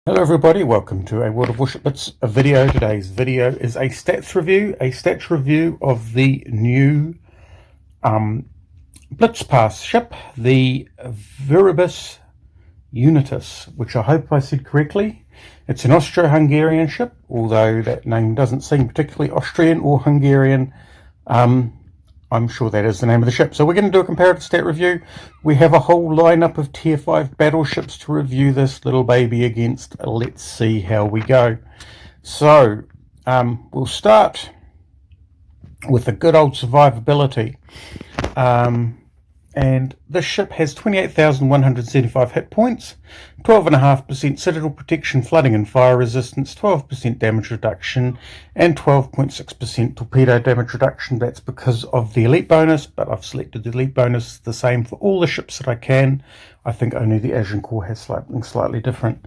Hello everybody, welcome to a World of Warships video. Today's video is a stats review of the new Blitz pass ship, the Viribus Unitis, which I hope I said correctly. It's an Austro-Hungarian ship, although that name doesn't seem particularly Austrian or Hungarian. I'm sure that is the name of the ship. So we're going to do a comparative stat review. We have a whole lineup of tier 5 battleships to review this little baby against. Let's see how we go. So we'll start with the good old survivability. And this ship has 28,175 hit points, 12.5% citadel protection, flooding and fire resistance, 12% damage reduction, and 12.6% torpedo damage reduction. That's because of the elite bonus, but I've selected the elite bonus the same for all the ships that I can. I think only the Agincourt has something slightly different.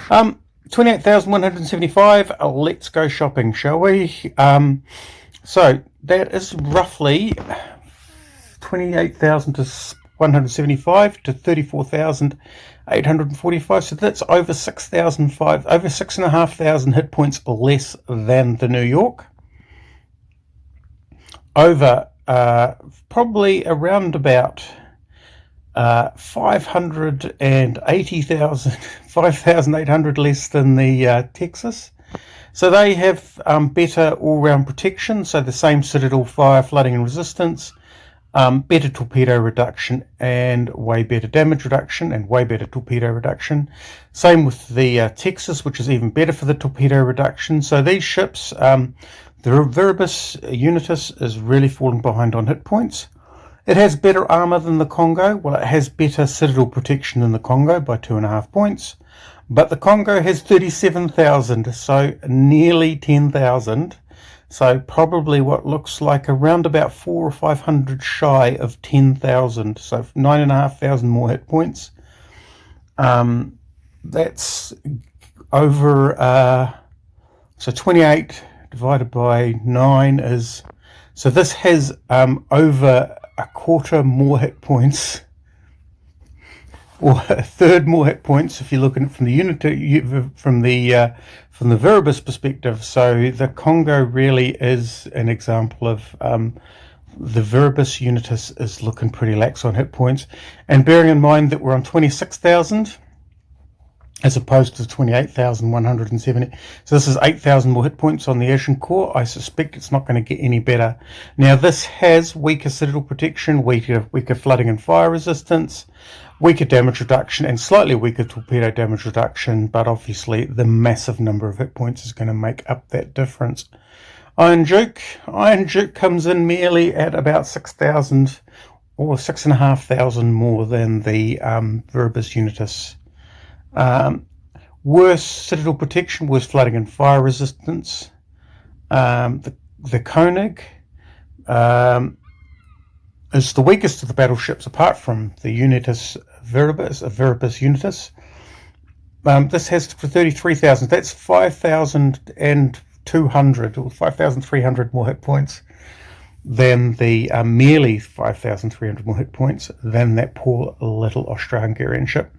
28,175. Let's go shopping, shall we? So that is roughly 28,175 to 34,845. So that's over 6,500 hit points less than the New York. Over probably around about 5,800 less than the Texas. So they have better all-round protection. So the same citadel, fire, flooding, and resistance. Better torpedo reduction and way better damage reduction and way better torpedo reduction. Same with the Texas, which is even better for the torpedo reduction. So these ships, the Viribus Unitis is really falling behind on hit points. It has better armor than the Congo. Well, it has better citadel protection than the Congo by 2.5 points. But the Congo has 37,000, so nearly 10,000. So probably what looks like around about 400 or 500 shy of 10,000. So 9,500 more hit points. That's over, so 28 divided by 9 is, so this has over a quarter more hit points, or a third more hit points if you're looking at it from the unit from the Viribus perspective. So the Congo really is an example of the Viribus Unitis is looking pretty lax on hit points, and bearing in mind that we're on 26,000 as opposed to 28,170. So this is 8,000 more hit points on the Agincourt. I suspect it's not going to get any better. Now this has weaker citadel protection, weaker flooding and fire resistance, weaker damage reduction, and slightly weaker torpedo damage reduction, but obviously the massive number of hit points is going to make up that difference. Iron Duke comes in merely at about 6,000 or 6,500 more than the Viribus Unitis. Worse citadel protection, worse flooding and fire resistance. The Koenig is the weakest of the battleships apart from the Viribus Unitis. This has for 33,000. That's 5,200 or 5,300 more hit points than the merely 5,300 more hit points than that poor little Austro-Hungarian ship.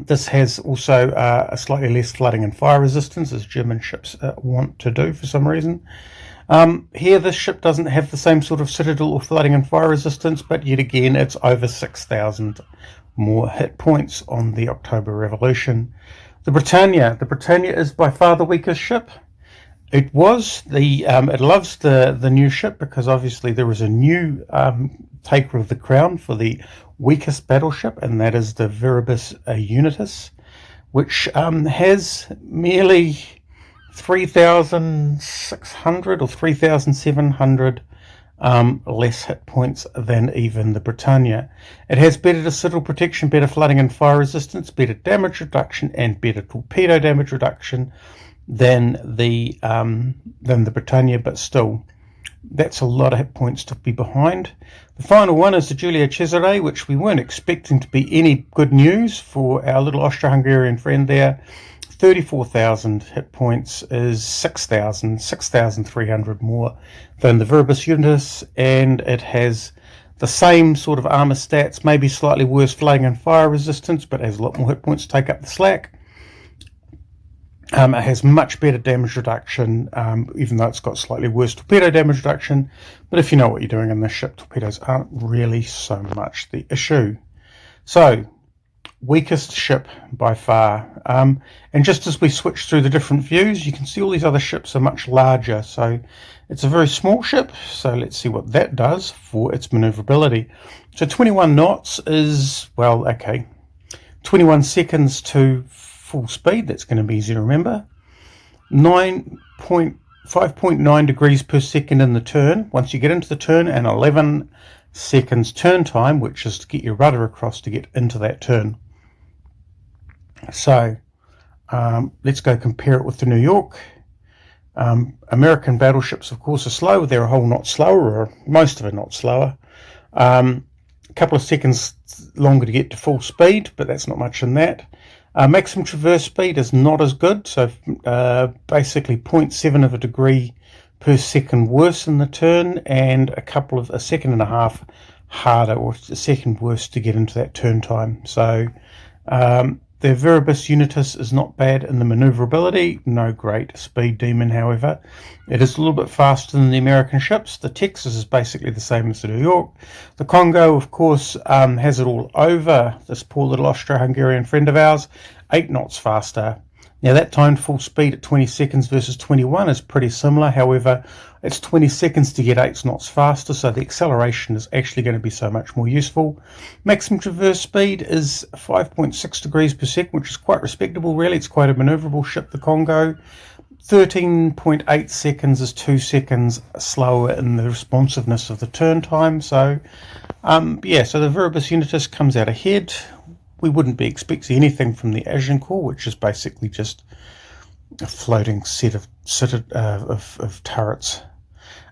This has also a slightly less flooding and fire resistance, as German ships want to do for some reason. Here this ship doesn't have the same sort of citadel or flooding and fire resistance, but yet again it's over 6,000 more hit points on the October Revolution. The Britannia is by far the weakest ship. It was it loves the new ship because obviously there was a new taker of the crown for the weakest battleship, and that is the Viribus Unitis, which has merely 3,600 or 3,700 less hit points than even the Britannia. It has better citadel protection, better flooding and fire resistance, better damage reduction, and better torpedo damage reduction than the Britannia, but still that's a lot of hit points to be behind. The final one is the Giulio Cesare, which we weren't expecting to be any good news for our little Austro-Hungarian friend there. 34,000 hit points is 6,300 more than the Viribus Unitis, and it has the same sort of armor stats, maybe slightly worse flooding and fire resistance, but has a lot more hit points to take up the slack. It has much better damage reduction, even though it's got slightly worse torpedo damage reduction. But if you know what you're doing in this ship, torpedoes aren't really so much the issue. So, weakest ship by far. And just as we switch through the different views, you can see all these other ships are much larger. So, it's a very small ship. So, let's see what that does for its maneuverability. So, 21 knots is, well, okay, 21 seconds to full speed. That's going to be easy to remember. 5.9 degrees per second in the turn once you get into the turn, and 11 seconds turn time, which is to get your rudder across to get into that turn. So let's go compare it with the New York. American battleships, of course, are slow. They're a whole knot slower, or most of a knot slower. A couple of seconds longer to get to full speed, but that's not much in that. Maximum traverse speed is not as good, so basically 0.7 of a degree per second worse in the turn, and a second and a half harder, or a second worse to get into that turn time. So the Viribus Unitis is not bad in the maneuverability, no great speed demon, however. It is a little bit faster than the American ships. The Texas is basically the same as the New York. The Congo, of course, has it all over. This poor little Austro-Hungarian friend of ours, 8 knots faster. Now that time full speed at 20 seconds versus 21 is pretty similar. However, it's 20 seconds to get 8 knots faster, so the acceleration is actually going to be so much more useful. Maximum traverse speed is 5.6 degrees per second, which is quite respectable, really. It's quite a maneuverable ship, the Congo. 13.8 seconds is 2 seconds slower in the responsiveness of the turn time. So, yeah, so the Viribus Unitis comes out ahead. We wouldn't be expecting anything from the Agincourt, which is basically just a floating set of turrets.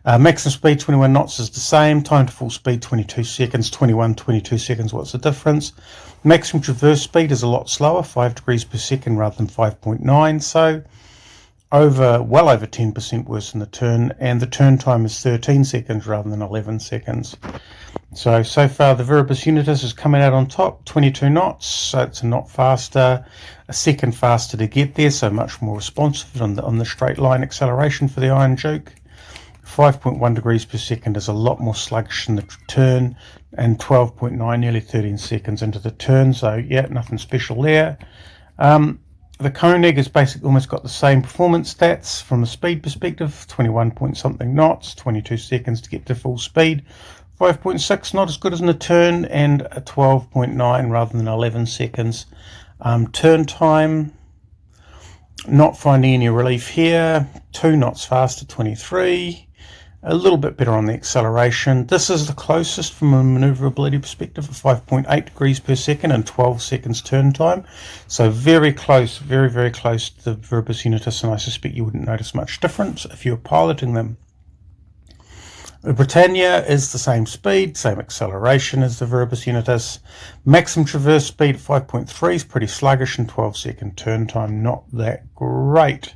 Maximum speed 21 knots is the same. Time to full speed 22 seconds. 22 seconds. What's the difference? Maximum traverse speed is a lot slower, 5 degrees per second rather than 5.9. So well over 10% worse in the turn, and the turn time is 13 seconds rather than 11 seconds. So far the Viribus Unitis is coming out on top, 22 knots, so it's a knot faster, a second faster to get there, so much more responsive on the straight line acceleration for the Iron Duke. 5.1 degrees per second is a lot more sluggish in the turn, and 12.9, nearly 13 seconds into the turn, so yeah, nothing special there. The Koenig has basically almost got the same performance stats from a speed perspective, 21 point something knots, 22 seconds to get to full speed, 5.6 not as good as in the turn, and a 12.9 rather than 11 seconds. Turn time, not finding any relief here, 2 knots faster, 23. A little bit better on the acceleration. This is the closest from a maneuverability perspective at 5.8 degrees per second and 12 seconds turn time. So very close, very, very close to the Viribus Unitis, and I suspect you wouldn't notice much difference if you were piloting them. The Britannia is the same speed, same acceleration as the Viribus Unitis. Maximum traverse speed at 5.3 is pretty sluggish, and 12-second turn time, not that great.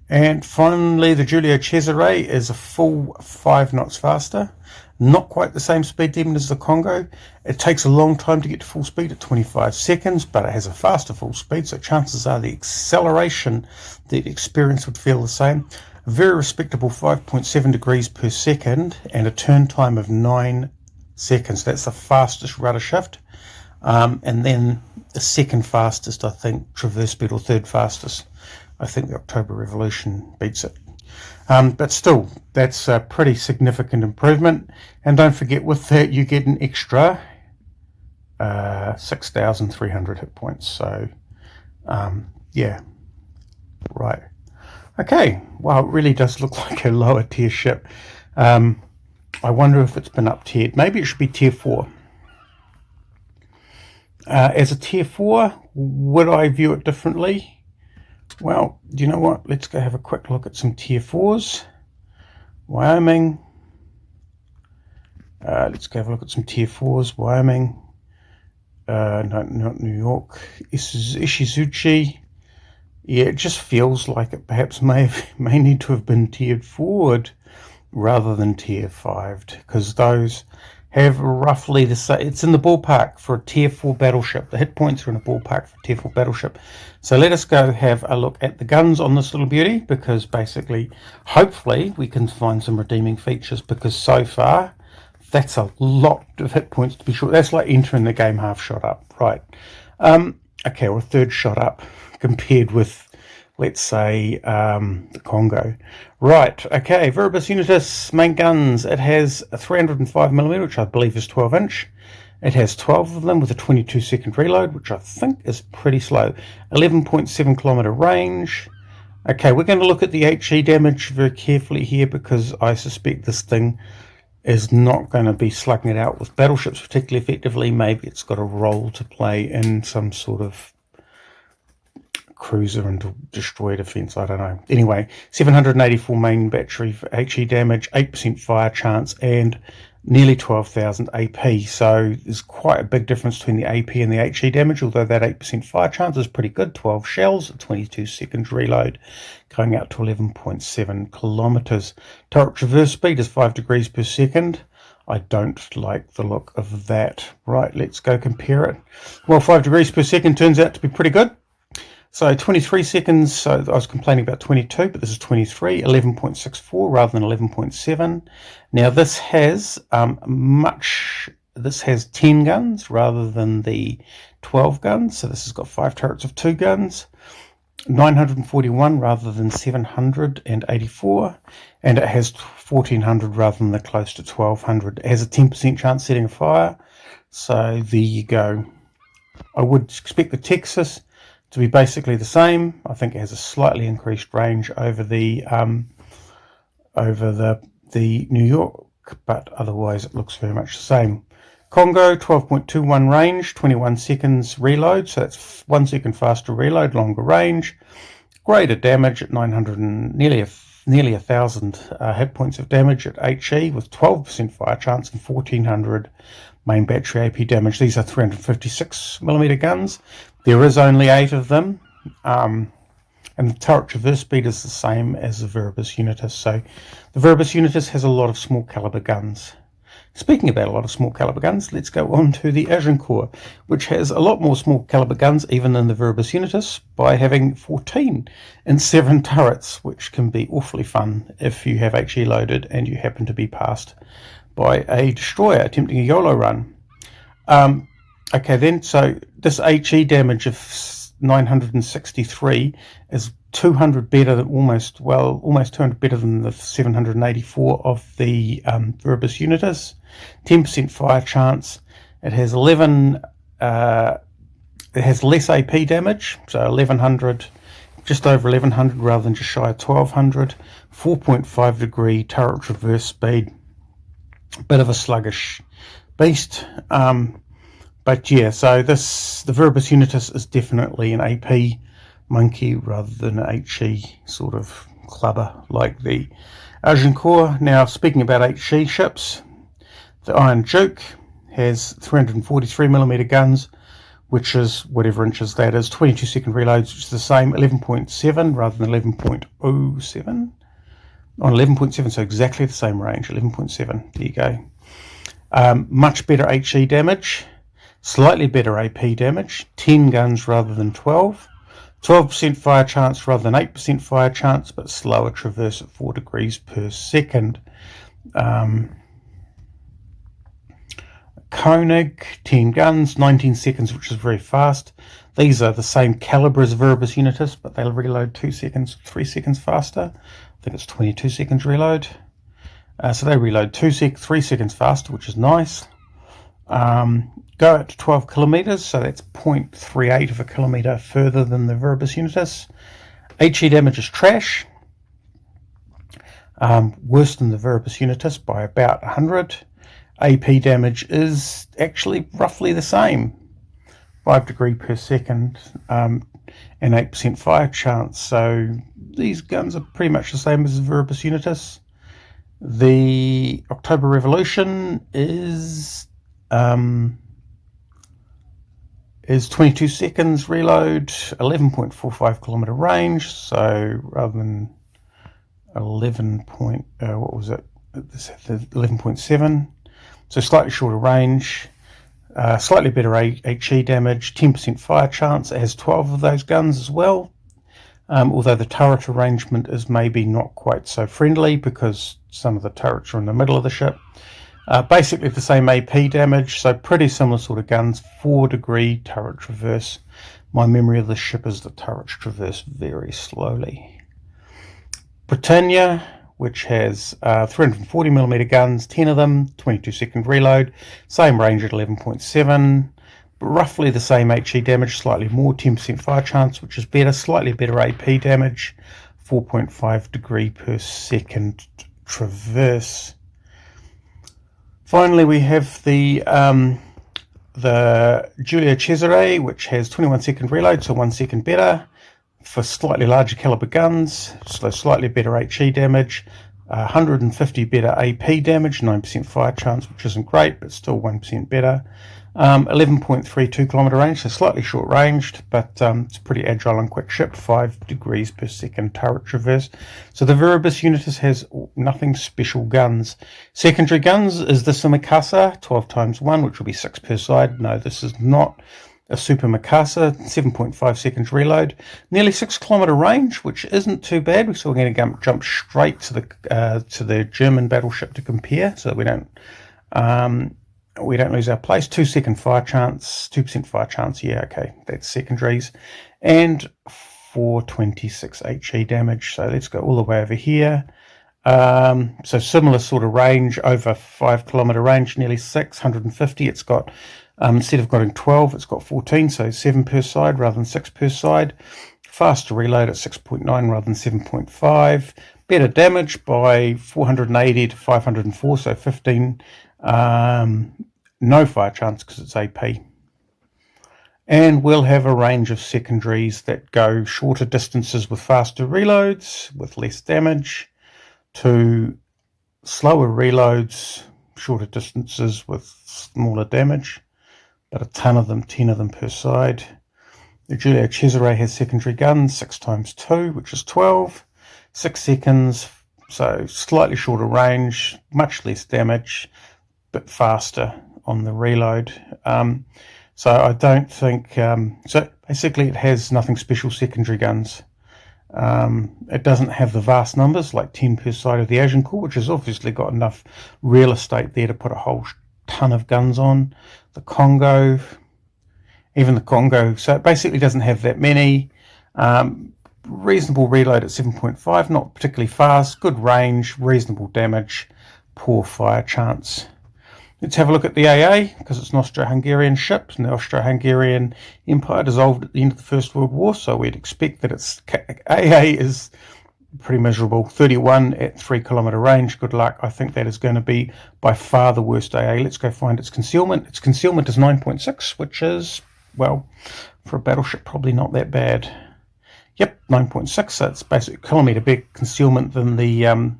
And finally, the Giulio Cesare is a full 5 knots faster. Not quite the same speed demon as the Congo. It takes a long time to get to full speed at 25 seconds, but it has a faster full speed, so chances are the acceleration, the experience would feel the same. A very respectable 5.7 degrees per second and a turn time of 9 seconds. That's the fastest rudder shift. And then the second fastest, I think, traverse speed, or third fastest. I think the October Revolution beats it. But still, that's a pretty significant improvement. And don't forget, with that, you get an extra 6,300 hit points. So, yeah, right. Okay, well, it really does look like a lower tier ship. I wonder if it's been up tiered. Maybe it should be tier 4. As a tier 4, would I view it differently? Well, do you know what? Let's go have a quick look at some tier 4s. Wyoming. Let's go have a look at some tier 4s. Wyoming. No, not New York. Ishizuchi. Yeah, it just feels like it perhaps may need to have been tiered forward rather than tier 5'd, because those have roughly the same. It's in the ballpark for a tier 4 battleship. The hit points are in a ballpark for a tier 4 battleship. So let us go have a look at the guns on this little beauty, because basically, hopefully, we can find some redeeming features, because so far, that's a lot of hit points to be sure. That's like entering the game half shot up, right? Okay, or a third shot up compared with, let's say, the Congo. Right, okay, Viribus Unitis main guns. It has a 305mm, which I believe is 12-inch. It has 12 of them with a 22-second reload, which I think is pretty slow. 11.7 kilometer range. Okay, we're going to look at the HE damage very carefully here, because I suspect this thing is not going to be slugging it out with battleships particularly effectively. Maybe it's got a role to play in some sort of cruiser and destroyer defense, I don't know. Anyway, 784 main battery for HE damage, 8% fire chance, and nearly 12,000 AP. So there's quite a big difference between the AP and the HE damage, although that 8% fire chance is pretty good. 12 shells, 22 seconds reload, going out to 11.7 kilometers. Turret traverse speed is 5 degrees per second. I don't like the look of that. Right, let's go compare it. Well, 5 degrees per second turns out to be pretty good. So 23 seconds, so I was complaining about 22, but this is 23, 11.64 rather than 11.7. Now this has this has 10 guns rather than the 12 guns. So this has got 5 turrets of 2 guns, 941 rather than 784, and it has 1400 rather than the close to 1200. It has a 10% chance setting a fire. So there you go. I would expect the Texas to be basically the same. I think it has a slightly increased range over the New York, but otherwise it looks very much the same. Congo, 12.21 range, 21 seconds reload, so that's 1 second faster reload, longer range, greater damage at 900 and nearly 1,000 hit points of damage at HE with 12% fire chance and 1,400 main battery AP damage. These are 356mm guns. There is only 8 of them, and the turret traverse speed is the same as the Viribus Unitis. So the Viribus Unitis has a lot of small caliber guns. Speaking about a lot of small caliber guns, let's go on to the Agincourt, which has a lot more small caliber guns even than the Viribus Unitis, by having 14 and 7 turrets, which can be awfully fun if you have HE loaded and you happen to be passed by a destroyer attempting a YOLO run. Okay then, so this HE damage of 963 is 200 better than almost 200 better than the 784 of the Viribus Unitis. 10% fire chance. It has 11. It has less AP damage, so 1100, just over 1100 rather than just shy of 1200. 4.5 degree turret traverse speed. Bit of a sluggish beast. But yeah, so the Viribus Unitis is definitely an AP monkey rather than an HE sort of clubber like the Agincourt. Now, speaking about HE ships, the Iron Duke has 343mm guns, which is whatever inches that is, 22 second reloads, which is the same, 11.7 rather than 11.07. On 11.7, so exactly the same range, 11.7. There you go. Much better HE damage. Slightly better AP damage, 10 guns rather than 12, 12% fire chance rather than 8% fire chance, but slower traverse at 4 degrees per second. Koenig, 10 guns, 19 seconds, which is very fast. These are the same caliber as Viribus Unitis, but they'll reload 3 seconds faster. I think it's 22 seconds reload. So they reload 3 seconds faster, which is nice. Go out to 12 kilometers, so that's 0.38 of a kilometer further than the Viribus Unitis. HE damage is trash, worse than the Viribus Unitis by about 100. AP damage is actually roughly the same, 5 degrees per second, and 8% fire chance. So these guns are pretty much the same as the Viribus Unitis. The October Revolution is 22 seconds reload, 11.45 kilometer range. So rather than 11 point, what was it? This had 11.7. So slightly shorter range, slightly better HE damage, 10% fire chance. It has 12 of those guns as well. Although the turret arrangement is maybe not quite so friendly because some of the turrets are in the middle of the ship. Basically the same AP damage, so pretty similar sort of guns. 4-degree turret traverse. My memory of the ship is the turrets traverse very slowly. Britannia, which has 340mm guns, 10 of them, 22-second reload, same range at 11.7, roughly the same HE damage, slightly more, 10% fire chance, which is better, slightly better AP damage, 4.5 degree per second traverse. Finally, we have the Giulio Cesare, which has 21-second reload, so 1 second better, for slightly larger caliber guns, so slightly better HE damage, 150 better AP damage, 9% fire chance, which isn't great, but still 1% better. 11.32 kilometer range, so slightly short ranged, but it's pretty agile and quick ship. 5 degrees per second turret traverse. So the Viribus Unitis has nothing special guns. Secondary guns, is this a Mikasa? 12 times 1, which will be 6 per side. No, this is not a Super Mikasa. 7.5 seconds reload. Nearly 6 kilometer range, which isn't too bad. So we're going to jump straight to the German battleship to compare, so that we don't lose our place. 2-second fire chance, 2% fire chance. Yeah, okay, that's secondaries. And 426 HE damage. So let's go all the way over here. So similar sort of range, over 5 kilometer range, nearly 650. It's got, instead of getting 12, it's got 14, so 7 per side rather than 6 per side. Faster reload at 6.9 rather than 7.5. Better damage by 480 to 504, so 15. No fire chance because it's AP. And we'll have a range of secondaries that go shorter distances with faster reloads, with less damage, to slower reloads, shorter distances with smaller damage, but a ton of them, 10 of them per side. The Giulio Cesare has secondary guns, 6 times 2, which is 12, 6 seconds, so slightly shorter range, much less damage, bit faster on the reload. So I don't think, so basically it has nothing special secondary guns. It doesn't have the vast numbers like 10 per side of the Agincourt, which has obviously got enough real estate there to put a whole ton of guns on. The Congo, even the Congo, so it basically doesn't have that many. Reasonable reload at 7.5, not particularly fast, good range, reasonable damage, poor fire chance. Let's have a look at the AA, because it's an Austro-Hungarian ship, and the Austro-Hungarian Empire dissolved at the end of the First World War, so we'd expect that its AA is pretty miserable. 31 at 3 kilometer range, good luck. I think that is going to be by far the worst AA. Let's go find its concealment. Its concealment is 9.6, which is, well, for a battleship, probably not that bad. Yep, 9.6, so it's basically a kilometre big concealment than the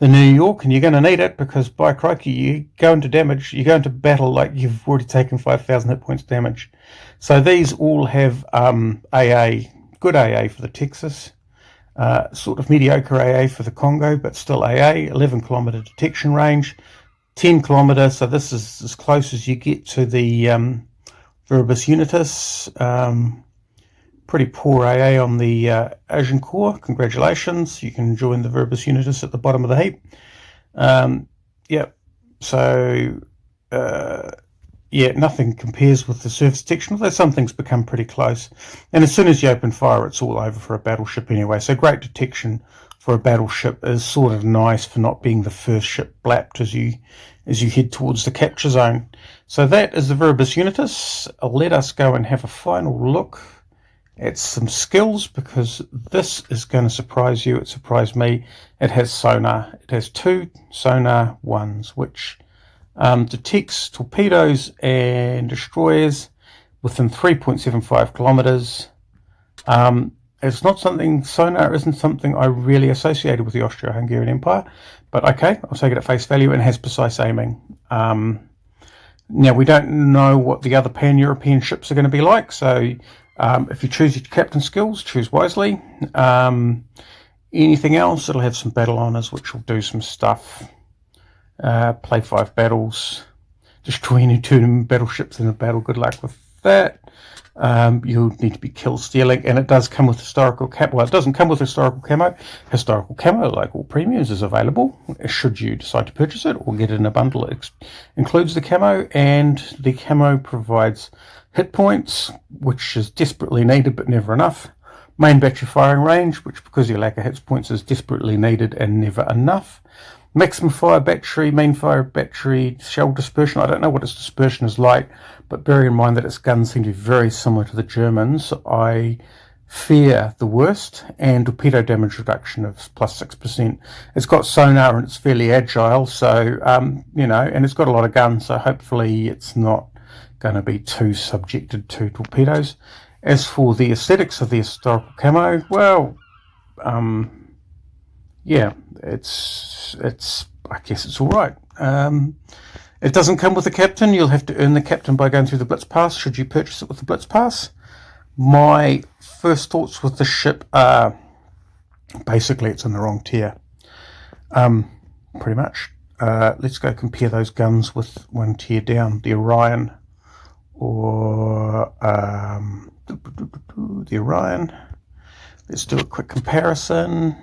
New York, and you're going to need it because by crikey, you go into battle like you've already taken 5,000 hit points damage. So these all have AA, good AA for the Texas, sort of mediocre AA for the Congo, but still AA, 11 kilometre detection range, 10 kilometre, so this is as close as you get to the Viribus Unitis. Pretty poor AA on the Agincourt. Congratulations, you can join the Viribus Unitis at the bottom of the heap. Yep, so yeah, nothing compares with the surface detection, although some things become pretty close. And as soon as you open fire, it's all over for a battleship anyway. So great detection for a battleship is sort of nice for not being the first ship blapped as you head towards the capture zone. So that is the Viribus Unitis. Let us go and have a final look at some skills, because this is going to surprise you. It surprised me. It has sonar. It has 2 sonar ones, which detects torpedoes and destroyers within 3.75 kilometers. It's not something, sonar isn't something I really associated with the Austro-Hungarian Empire, but okay, I'll take it at face value, and has precise aiming. Now, we don't know what the other pan-European ships are going to be like, so if you choose your captain skills, choose wisely. Anything else, it'll have some battle honours, which will do some stuff. play 5 battles, destroy any 2 battleships in a battle. Good luck with that. You'll need to be kill stealing, and it does come with historical camo. Well, it doesn't come with historical camo. Historical camo, like all premiums, is available should you decide to purchase it or get it in a bundle. It includes the camo, and the camo provides hit points, which is desperately needed but never enough. Main battery firing range, which because you lack a hit points is desperately needed and never enough. Maximum fire battery, main fire battery, shell dispersion. I don't know what its dispersion is like, but bear in mind that its guns seem to be very similar to the Germans. I fear the worst. And torpedo damage reduction of +6%. It's got sonar and it's fairly agile, so you know, and it's got a lot of guns, so hopefully it's not going to be too subjected to torpedoes. As for the aesthetics of the historical camo, well, yeah, it's I guess it's all right. It doesn't come with a captain. You'll have to earn the captain by going through the Blitz pass. Should you purchase it with the Blitz pass? My first thoughts with the ship are basically it's in the wrong tier. Pretty much. Let's go compare those guns with one tier down, the Orion, or the Orion. Let's do a quick comparison.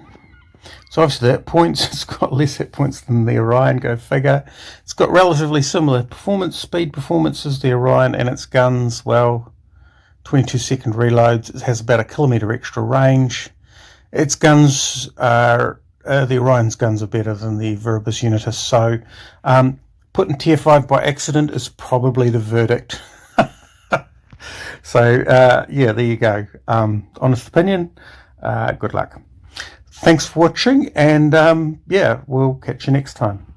So obviously that points, it's got less hit points than the Orion, go figure. It's got relatively similar speed performance as the Orion, and its guns, well, 22-second reloads. It has about 1 kilometre extra range. Its guns are, the Orion's guns are better than the Viribus Unitis, so put in tier 5 by accident is probably the verdict. So yeah, there you go. Honest opinion, good luck. Thanks for watching, and yeah, we'll catch you next time.